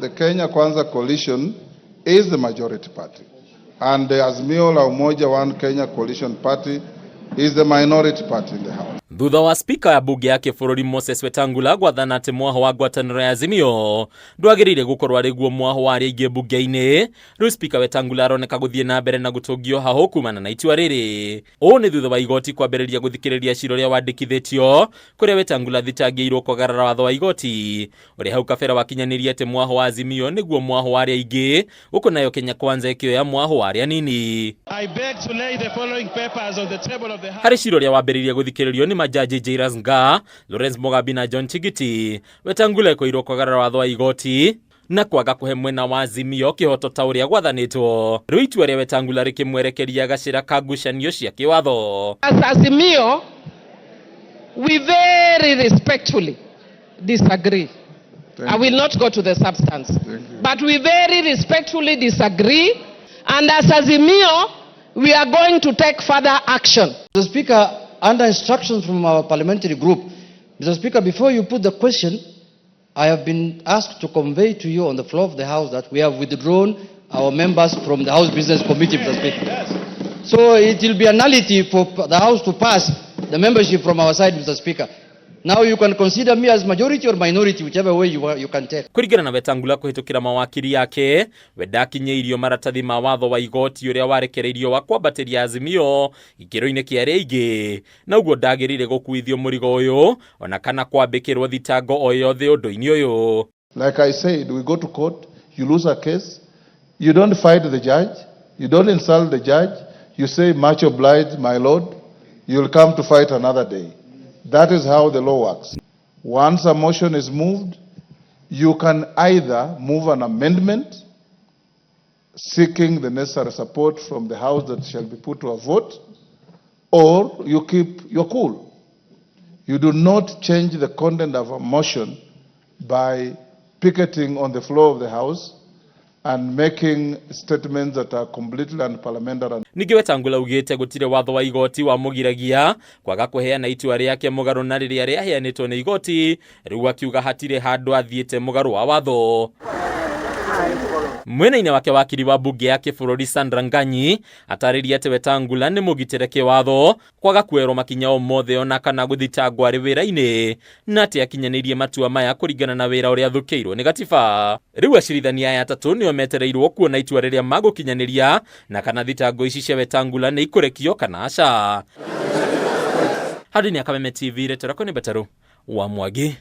The Kenya Kwanza coalition is the majority party, and the Azimio la Umoja One Kenya coalition party is the minority party in the House. Thutha wa spika ya bunge ya bururi Moses Wetangula gwathana ati mwaho wa ngwataniro ya Azimio ndwagiriire gukorwo ari guo mwaho wa aingi mbunge-ini. Riu spika Wetangula aroneka guthie na mbere na gutungio haho kumana na itua riri. Uu ni thutha wa igoti kwambiriria guthikiriria cira uria wandikithitio kuria Wetangula thitangiirwo kwagarara watho wa igoti uria hau kabera wakinyanirie ati mwaho wa Azimio niguo mwaho wa aria aingi guko nayo Kenya Kwanza ikioya mwaho wa aria nini. I beg to lay the following papers on the table of the House. Hari cira uria wambiriria guthikiririo ni majaji Jairus Ngaa, Mugambi na John Chigiti. Wetangula koirwo kwagarara watho wa igoti na kwaga kuhe mwena wa Azimio kihoto ta uria gwathanitwo. Riu itua ria Wetangula rikimwerekeria gacira ka ngucanio cia kiwatho. As Azimio, we very respectfully disagree. I will not go to the substance, but we very respectfully disagree, and as Azimio, we are going to take further action. Mr. Speaker, under instructions from our parliamentary group, Mr. Speaker, before you put the question, I have been asked to convey to you on the floor of the House that we have withdrawn our members from the House Business Committee, Mr. Speaker. So it will be a nullity for the House to pass the membership from our side, Mr. Speaker. Now you can consider me as majority or minority, whichever way you can take. Kuringana na Wetangula kuhitukira mawakiri yake, wedakinyeirio maratathi ma watho wa igoti uria warekereirio wa kwambatiria Azimio ikiro-ini kia aria aingi, na uguo ndagirire gukuithio murigo uyu ona kana kwambikirwo thitango o yothe undu-ini uyu. Like I said, we go to court, you lose a case, you don't fight the judge, you don't insult the judge, you say much obliged, my lord, you'll come to fight another day. That is how the law works. Once a motion is moved, you can either move an amendment seeking the necessary support from the House that shall be put to a vote, or you keep your cool. You do not change the content of a motion by picketing on the floor of the House and making statements that are completely unparliamentary. Ningi Wetangula ugite gutire watho wa igoti wa mugiragia kwaga kuheana itua riake mugaru na riria riaheanitwo ni igoti, riu akiuga hatire handu athiete mugaru wa watho. Mwena-ini wake wakiri wa bunge ya bururi Ngaa atariria ati Wetangula ni mugitire kiwatho kwaga kwerwo makinya o mothe ona kana guthitangwo ari wira-ini na ati akinyanirie matua maya kuringana na wira uria thukiirwo ni gatiba. Riu acirithania aya atatu nio metereirwo kuona itua riria magukinyaniria na kana thitango ici cia Wetangula ni ikurekio kana aca. Hadi ni Akameme TV retera ko ni Betaru wa Mwagi.